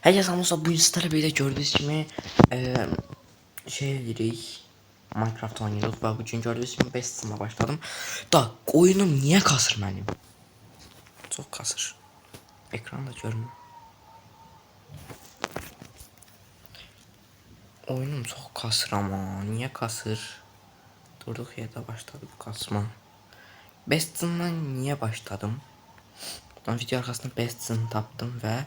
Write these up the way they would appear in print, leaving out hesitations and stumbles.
Herkese selamlar. Bu install'ı böyle gördüğünüz gibi şey edirik. Minecraft oynuyoruz ve bugün gördüğünüz gibi 5 sınıfa başladım. Da oyunum niye kasır benim? Çok kasır. Ekranda görmüyor. Oyunum çok kasır ama niye kasır? Durduk yerde başladı bu kasma. Best'ından niye başladım? Buradan video arkasında Best'ini tapdım ve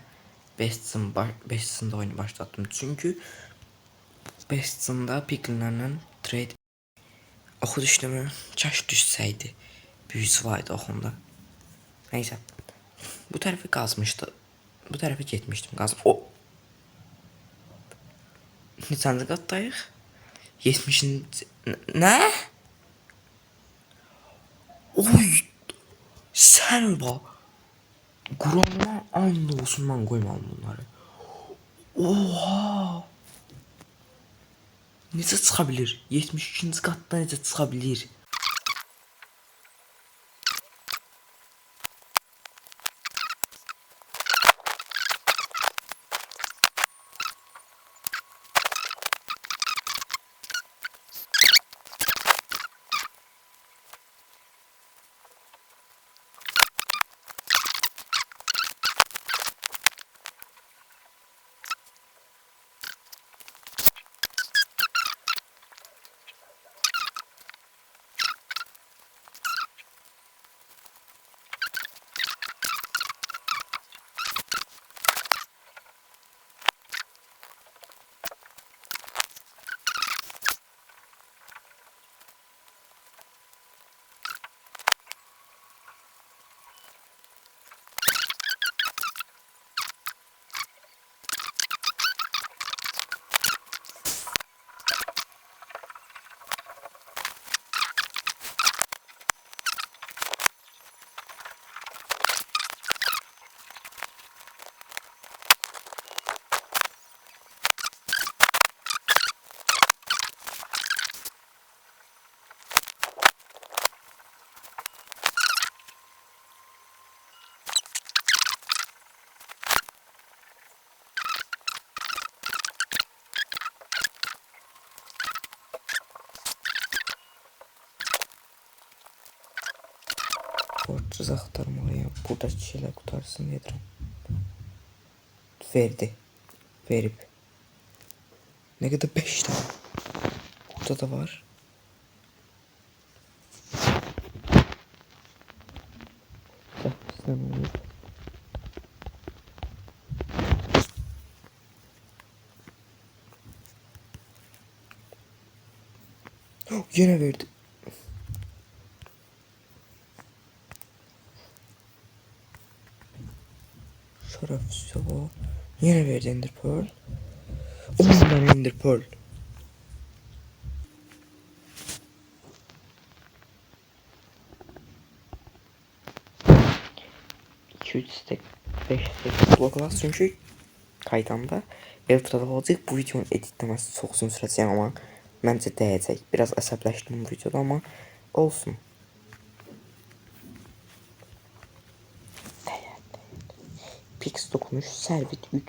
Best'inde oyunu başlattım. Çünkü Best'inde Piglin'lerle trade oxu düşdümü kaş düşsəydi. Büyüsü vardı oxunda. Neyse. Bu tərəfi qazmışdı. Bu tərəfə getmişdim qazım. O. Neçənci qatdayıq? 70-ci. Nə? Oy. Sən bax. Qur'anıma and olsun mən qoymadım bunları. Oha. Necə çıxa bilir? 72-ci qatdan necə çıxa bilir? Borcuz axtarmalıyam. Buradakı şeylər qutarsın edirəm. Verdi. Verib. Ne kadar 5 tane. Burada da var. Sen olur. Oh, yine verdi. Şerefsiz o. Yine verdi Ender Pearl. 10 tane Ender Pearl. Üç stack, 5 stack blok var çünkü kaydanda Eltra'da olacaq. Bu videonun editləməsi çox uzun sürəcək ama məncə dəyəcək. Biraz əsəbləşdim bu videoda ama olsun. Pix dokunuş, Servit 3.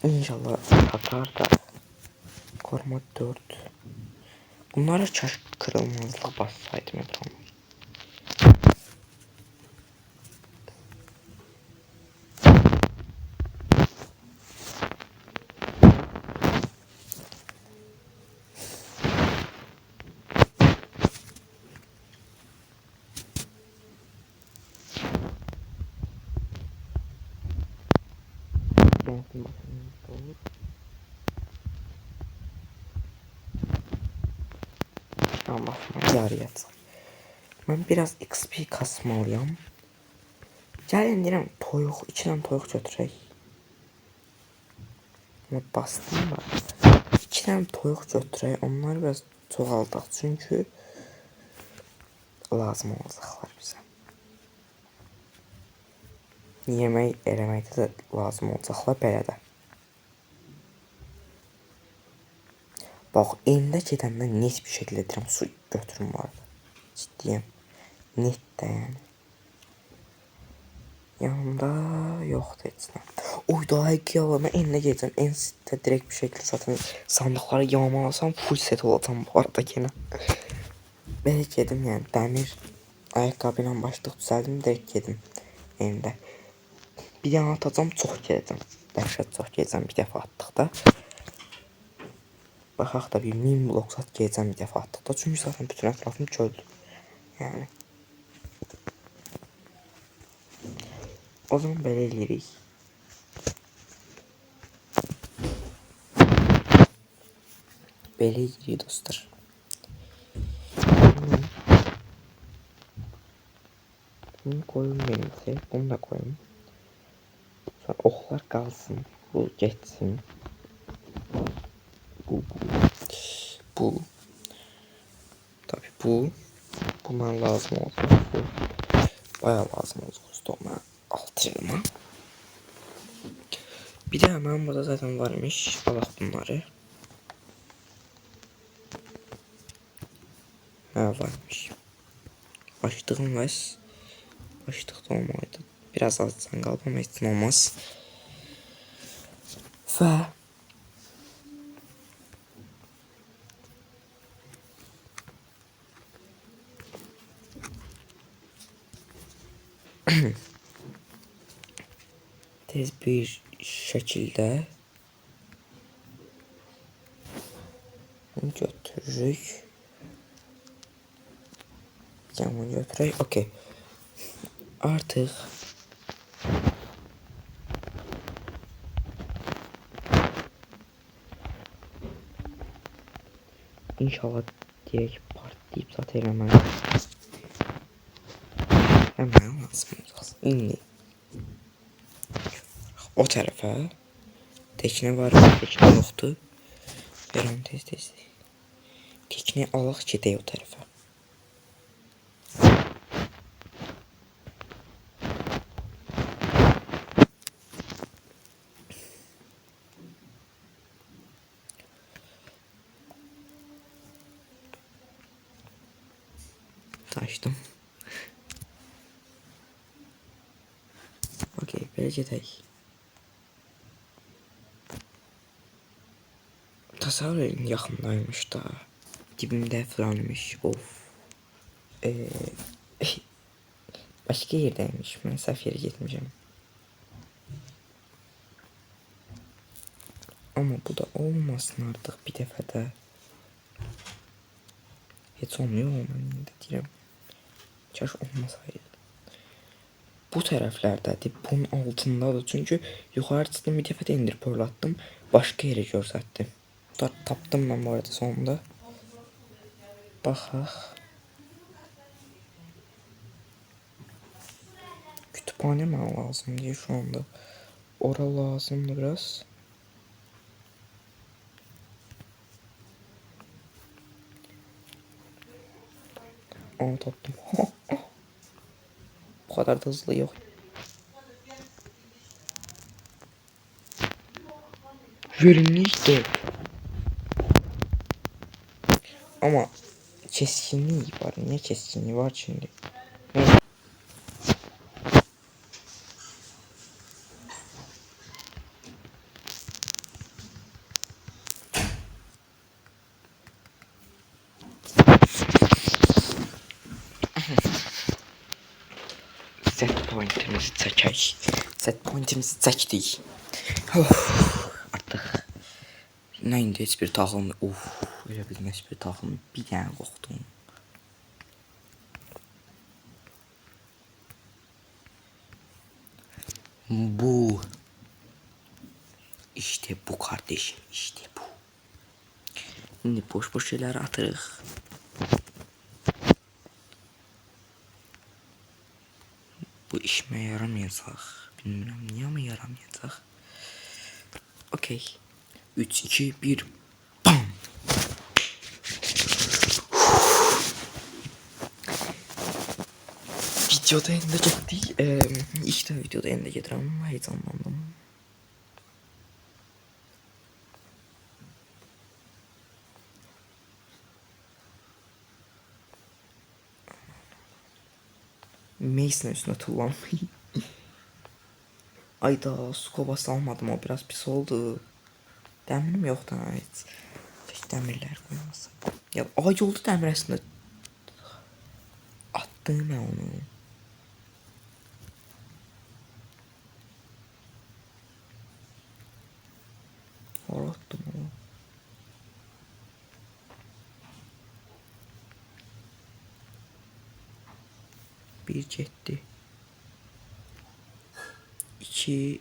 İnşallah atar da. Koruma 4. Bunlara çaş kırılmazlık bassaydım ekranı. Allah yarayacaq. Mən biraz XP kasmalıyam. Gəlin deyirəm toyuq, 2 dənə toyuq götürək. Amma bastım da. 2 dənə toyuq götürək. Onları biraz çoxaldaq çünki lazım olacaqlar bizə. Yemək eləməkdə də lazım olacaqlar belə də. Bax, elimdə gedəndən net bir şəkildə deyirəm, su götürüm vardı. Ciddiyəm. Net də yəni. Yanımda yoktu heç nə. Oy daha iki alama eline geleceğim. En de direkt bir şekilde zaten sandıkları yağmalasam full set olacağım bu arada gene. Belki yedim yani demir ayakkabıyla başlık düzeldim direkt yedim elimde. Bir yana atacağım çok geleceğim. Dəhşət çox geleceğim bir defa attıqda. Baxaq da bir 1000 blok sat geleceğim bir defa attıqda. Çünkü zaten bütün etrafım çöldü. Yani. O zaman belə eləyirik. Belə eləyirik dostlar. Bunu koyun benimse. Bunu da koyun. Sonra oklar kalsın. Bu geçsin. Bu. Tabii bu. Bunlar lazım olacak. Bu. Bayağı lazım olacak usta ona. Altırma. Bir de hemen burada zaten varmış. Allah bunları. Ha varmış. Başlığım var. Başlık da olmalıydı. Biraz azdan kaldı ama hiç olmaz. Ve tez bir şekilde götürürük. Camı götürürük. Okey. Artık İnşallah direkt partlayıp zaten hemen basmayacağız. İndi. O tarafa tekne var mı? Tekne yoktu. Ver onu tez. Tekne alaq gedək o tarafa. Açtım. Okey, belə gedək. Tasavvur edin yaxındaymış da. Dibimdə filanmış. Of. Başka yerdəymiş. Mən səhv yerə getmişəm. Ama bu da olmasın artık bir dəfədə. Heç olmuyor mən də deyirəm. Kaş olmasaydı. Bu tərəflərdədir. Bunun altındadır. Çünki yuxarı çıxdım bir dəfə də indir pörlatdım. Başqa yerə görsətdim. Tapdım mən bu arada sonunda. Baxaq. Kütüphane mənə lazım diye şu anda. Ora lazımdı biraz. Aa taptım. Bu kadar da hızlı yok. Verimlilik de. Ama keskinliği var. Niye keskinliği var şimdi? Set pointimizi çekək. Set pointimizi çəkdik. Artıq. Nə indi heç bir taxılım. Elə bilmə heç bir taxılım. Bir dənə qoxdum. Bu. İşte bu kardeşim. İşte bu. Şimdi boş şeyləri atırıq. Bu işime yaramayacaq. Bilmirəm niyə mi yaramayacaq. Okey. 3, 2, 1. Bam. Videoda ende getdik. İşte videoda ende getirəm. Heyecanlandım. Mace'in üstüne tullanmayı. Ayda su kovası almadım, o biraz pis oldu. Dəmirim yoxdur ha heç. Keşke dəmirlər qoymasam. Ya ay oldu dəmir əslində. Attım mən onu. Hara attım onu? Bir getdi. 2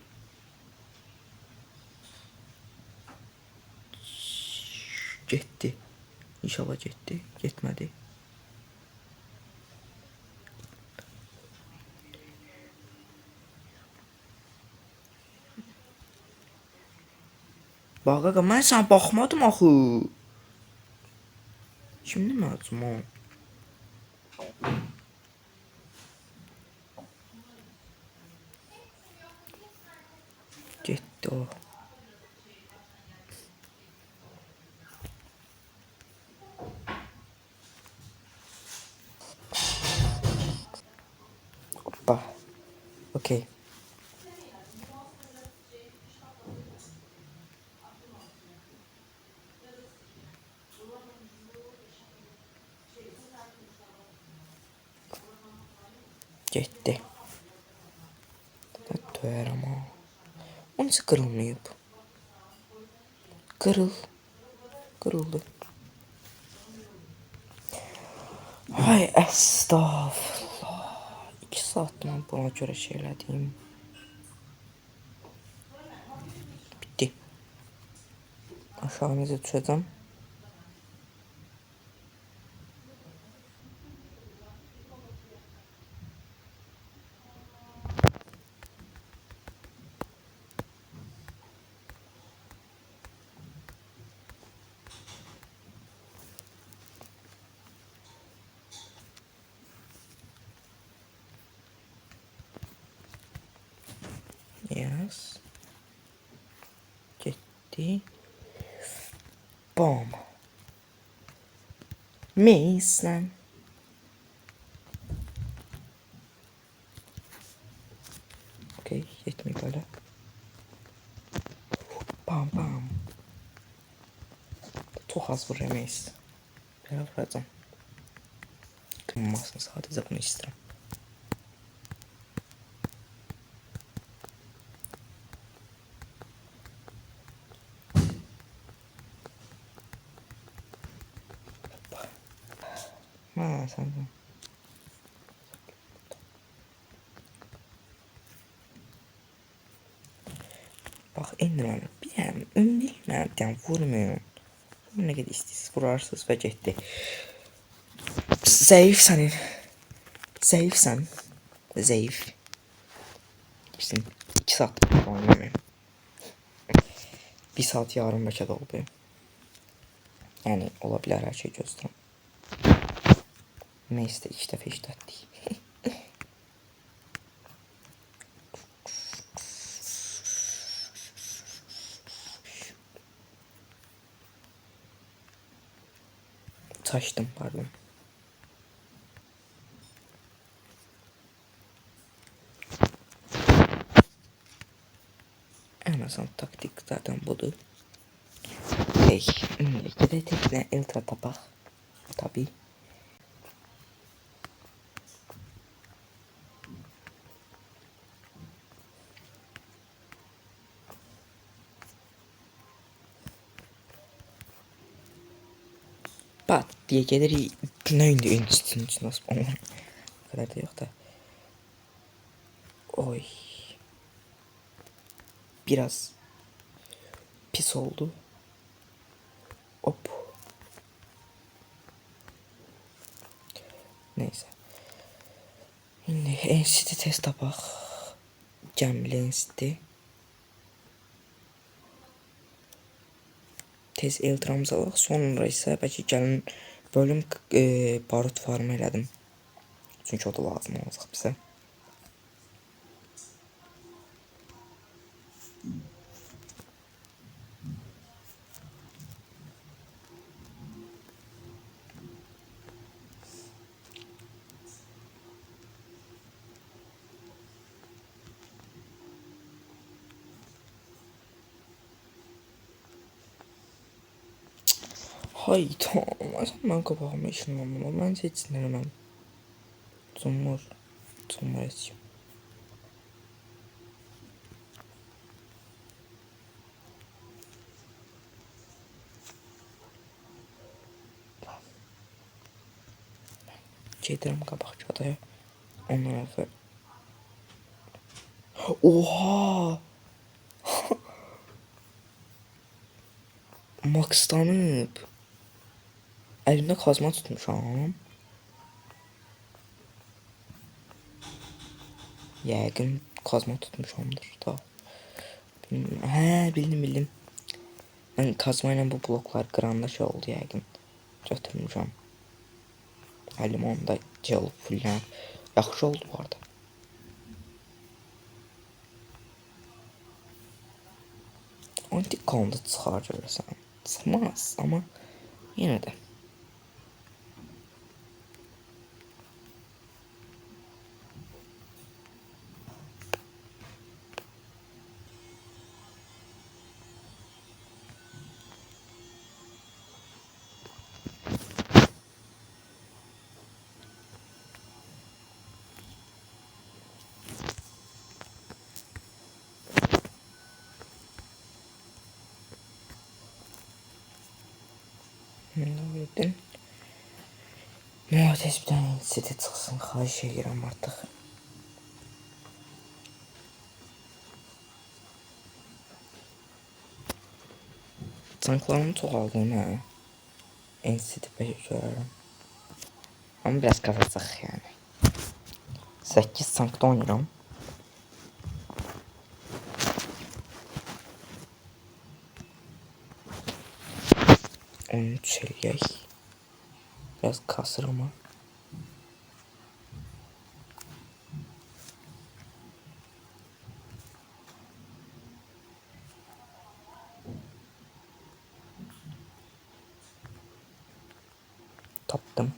getdi. İnşallah getdi. Getmədi. Bax qaqa, mən sən baxmadım axı. Şimdi mi açım o? Getdi o. Hoppa. Okey. Getdi. Döyər ama. O necə qırılmayıb? Qırıl. Qırıldı. Ay estağfurullah. 2 saatdir mən buna görə şey elədim. Bitti. Aşağı necə düşəcəm? Yes. Getdi. Bam. Mason. Okey, getməyib hələ. Bam bam. Çox az vur Mason. Belə vuracam. Qınmasın, sadəcə bunu istəyirəm. Ha, sən də. Bax, indi mən bir ümidlə vurmuyorum. Nə qədər istəyirsiniz vurarsınız və getdi. Zəifsən. Zəifsən. Zəif. İşte 2 saat oynayamıyorum. 1 saat yarım bəlkə də oldu. Yəni ola bilər, hər şey gözləyirəm. Neyse 2 dəfə işlətdik. Çaşdım, pardon. En azından taktik zaten budur. Hey, gedək teklə Eltra tapaq. Tabii. Pat diye gelir. Ne indi üstün nasıl olur? O kadar da yok da. Oy. Biraz pis oldu. Hop. Neyse. Şimdi NCT test tapaq. Cəmli NCT. Tez Eltramızı alaq. Sonra isə bəlkə gəlin bölüm barut farmı elədim. Çünki o da lazım olacaq bizə. Hayda. Mən qabağıma işinləməm. Mən heç dinləməm. Cumhur. Cumhuriyetçi. Gedirəm qabaqçada. Ondan əvvəl. Oha! Maxdanıb. Əlimdə kazma tutmuşam. Yəqin kazma tutmuşamdır da. Bildim. Mən kazma ilə bu bloklar qıranda şey oldu yəqin. Götürmüşəm. Əlim onda gel fullənib. Yaxşı oldu bu arada. Antik kanalda çıxar görürsən. Çıxmaz, amma yenə də. Verdin. Mühafız bir tane site çıxsın, xahiş edirəm artıq. Tanklarımı çoxaldım hə. NCT-ə görərəm. Amma biraz kazacaq yəni. 8 tankda oynayıram. Onu eləyək. Biraz kasır ama. Tapdım.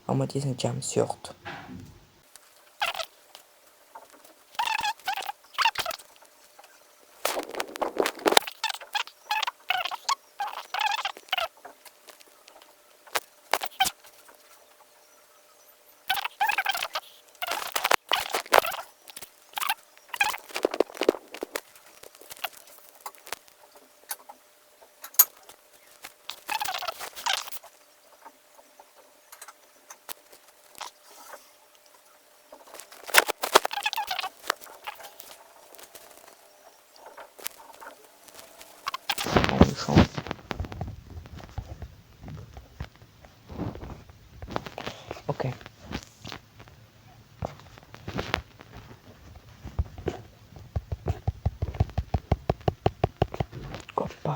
Ama deyəsən gəmisi yoxdur. Okay. Hoppa.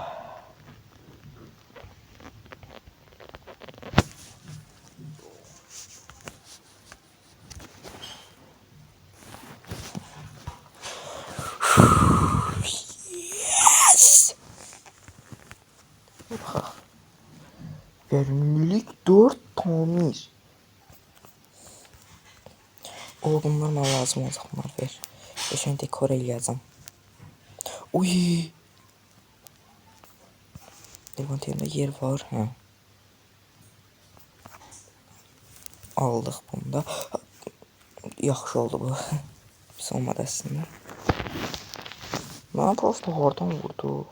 Yes. Verimlilik 4 tamir. O bunlar mənə lazım olacaq, bunlar ver. Geçen dekor eləyəcəm. Uy. Levantemdə yer var, hə. Aldıq bunda. Yaxşı oldu bu. Pis olmadı əslində. Mən prosto oradan vurdu.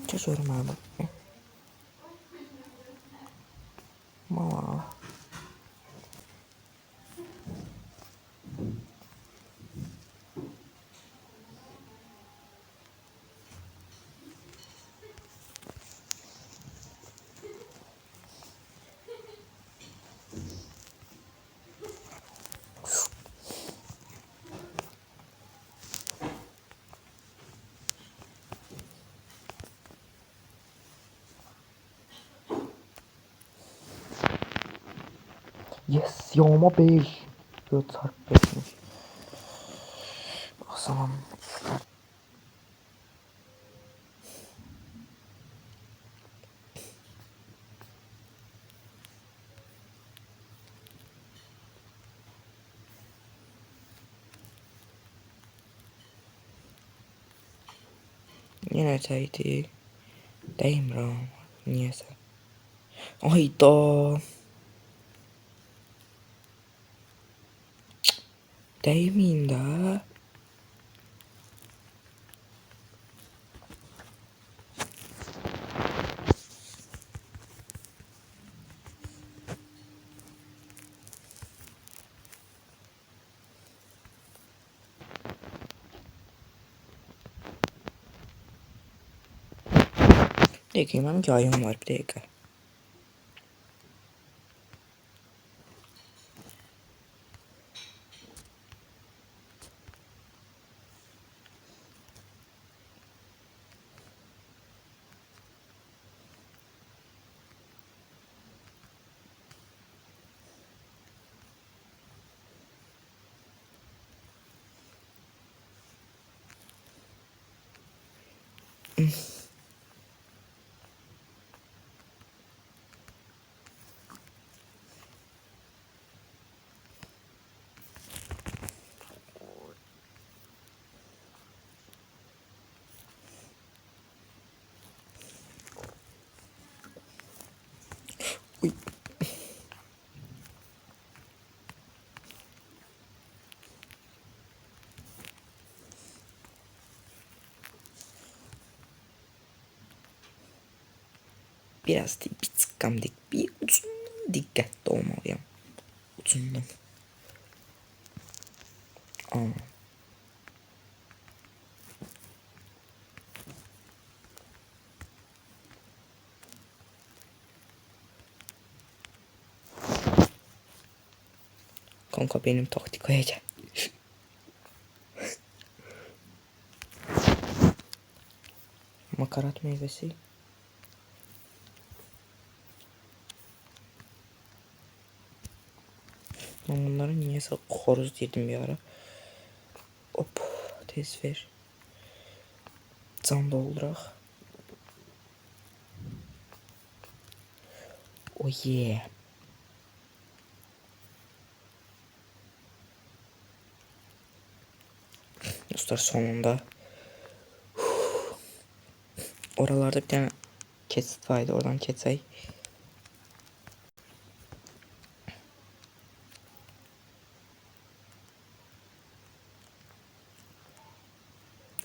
Geçiyorum abi. Mala. Yes, yağma 5. Böyle çarp 5'miş. O zaman Yine çaydı. Değmiyorum. Niyeyse. Ayda. Değmeyeyim de. Bir dakika, benim hikayem var, bir dakika. Uy. Biraz değil, bir tıkkam dik, bir ucundan dikkatli olmalıyım. Ucundan. Aa. Kanka benim taktikaya gel. Makarat meyvesi. Ben bunları niyeyse horoz dedim bir ara. Hop, tez ver. Can doldurak. Oh yeah. Dostlar sonunda. Oralarda bir tane kesit vardı, oradan kesey.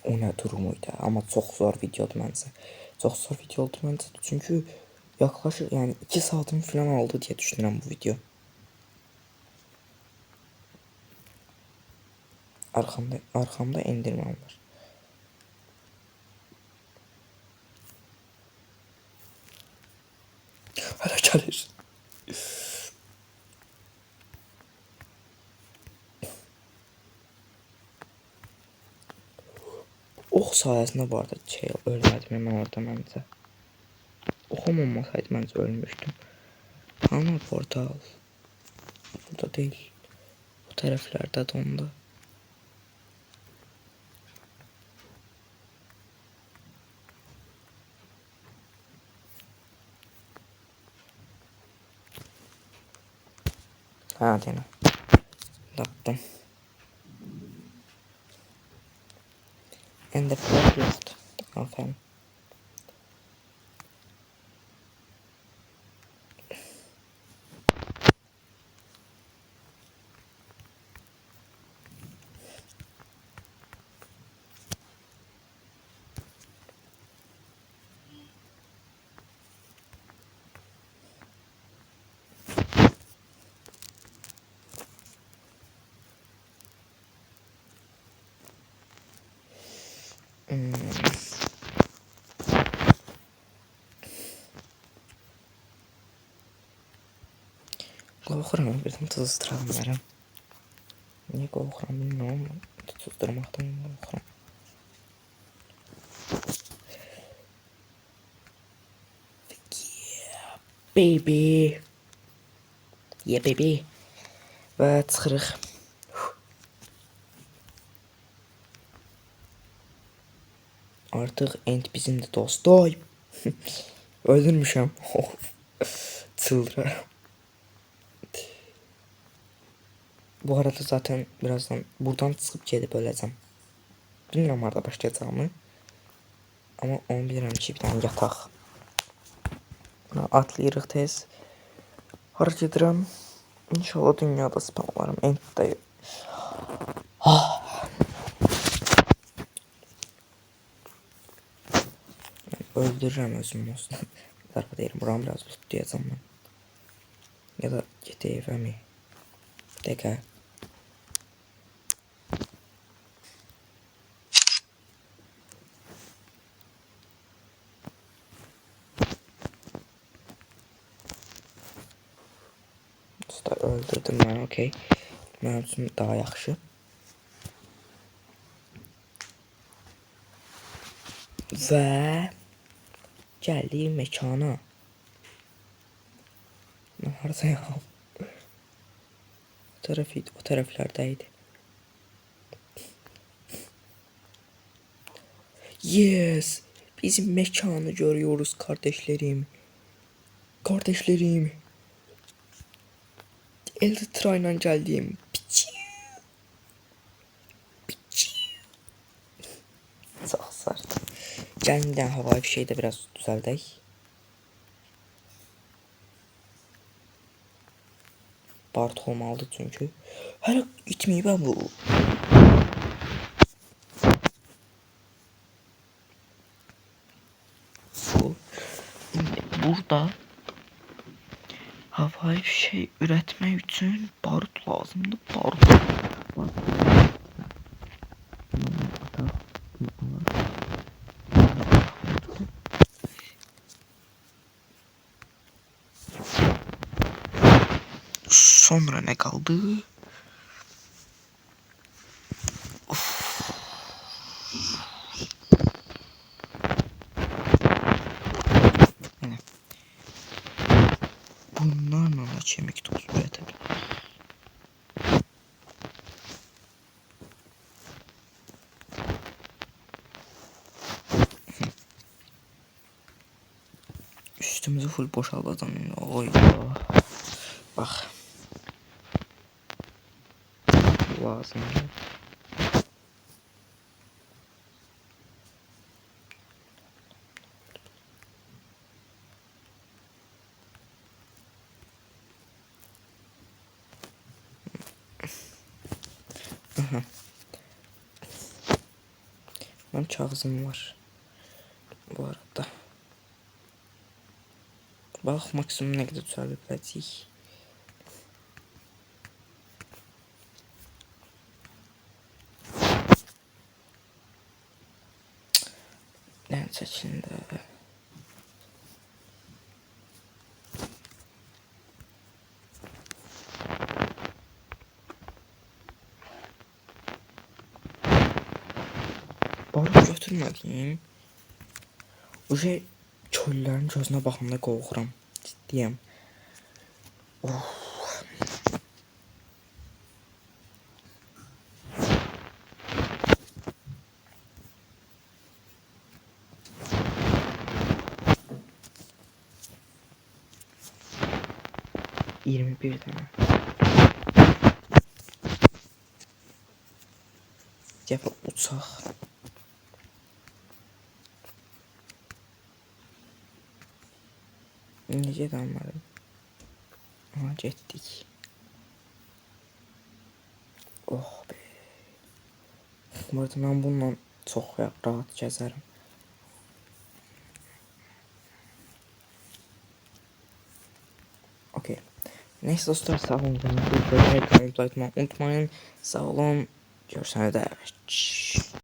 O ne durumuydu ama çok zor videodu bence. Çok zor video oldu bence çünkü yaklaşık yani 2 saatimi falan aldı diye düşünüyorum bu video. Arkamda endirmem var. Hala gelir. Ok sayesinde bu arada şey ölmedim hemen orada bence. Okum olmasaydı bence ölmüştüm. Ama portal. Burada değil. Bu taraflarda dondu. Ha dene. Yaptım. Ender Pearl yoktu. Aferin. Korkuram birden tuzduram verim. Niye korkuram bilmiyorum ama tuzdurmaktan korkuram. Yeah, baby. Yeah baby. Ve çıxırıq. Artık Ent bizim de dostum. Öldürmüşəm. Çıldırar. Bu arada zaten birazdan buradan çıkıp gedib öləcəm. Bilmirəm harada başlayacağımı. Amma onu bilirəm ki, bir dənə yataq. Buna atlayırıq tez. Hara gedirəm? İnşallah dünyada spamlarım. Enddə. Öldürürəm özümü olsun. Darba deyirəm, buram biraz lootlayacam mən. Ya da get evə mi? Dəqiqə. Usta öldürdüm mən, okey. Mənim üçün daha yaxşı. Və gəldik mekana. Mən haradayam? O tərəflərdəydi. Yes! Bizim mekanı görüyoruz kardeşlerim. Kardeşlerim. Elytra ile geldim. Çok sert. Gəlin havai fişeyi de biraz düzəldək. Bart olmalıdır çünkü. Hələ itməyib ben bu. Burada havai fişek üretmek için barut lazımdı. Barut. Sonra ne kaldı? Yani bunlarla da kemik tozu üretelim. Üstümüzü full boşaltalım. Oy. Bak. Lazım. Aha. Benim kağızım var. Bu arada. Bak maksimum ne kadar düzeltebiliriz. Neyse şimdi. Barut götürmədiyim. O şey çöllərin gözünə baxanda qorxuram. Ciddiyəm. Of. Bir tane. Gəl uçaq. Necə adamlarım? Aha getdik. Oh be. Burada mən bununla çox rahat gəzərəm. Okey. Neyse dostlar, sağ olun. Unutmayın. Sağ olun. Görüşene dek.